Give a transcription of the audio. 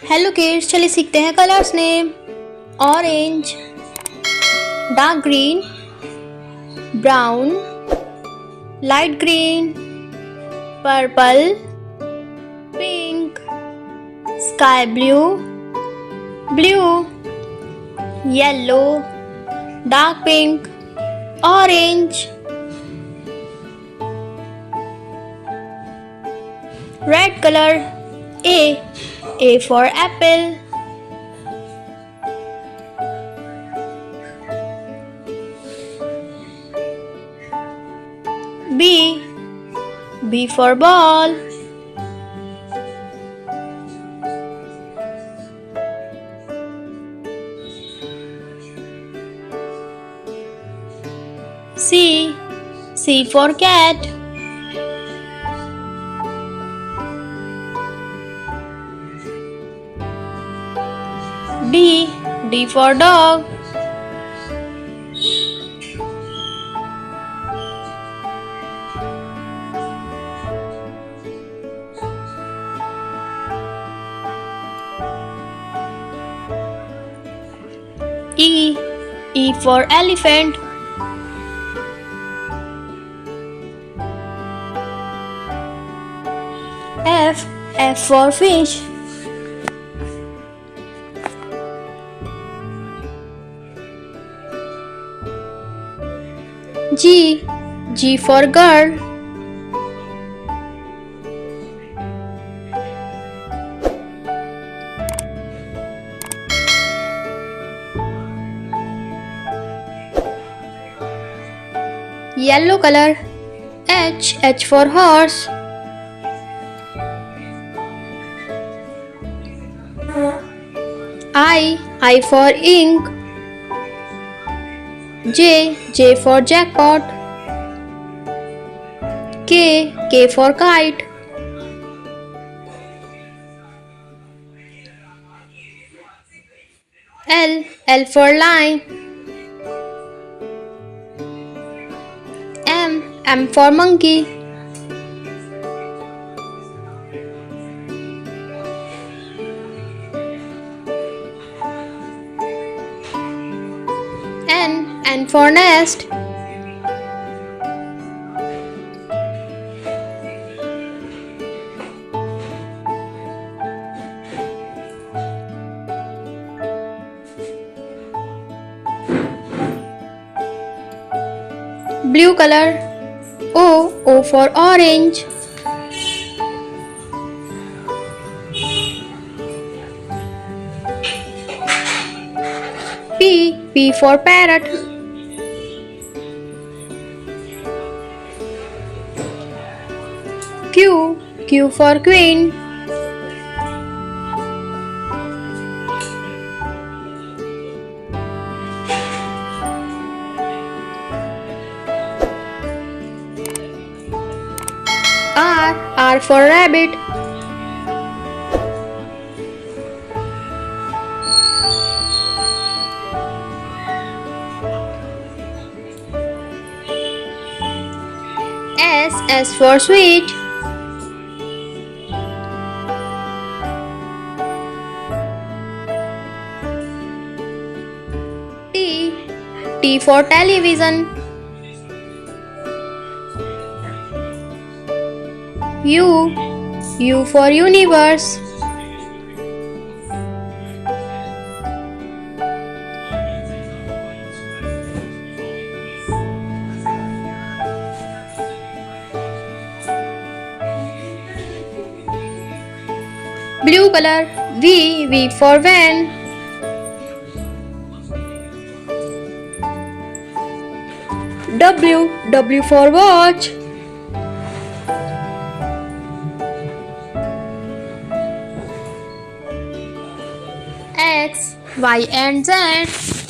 Hello kids, चलिए सीखते हैं colours name. Orange, dark green, brown, light green, purple, pink, sky blue, blue, yellow, dark pink, orange, red colour. A for apple, B for ball, C for cat, D for dog, E for elephant, F for fish, G for girl, yellow color. H for horse, I for ink, J for jackpot, K for kite, L for line, M for monkey, N for nest, blue color. O for orange, P for parrot, Q for queen, R for rabbit, S for sweet, T for television, U for universe, blue color. V for van, W for watch, X, Y and Z,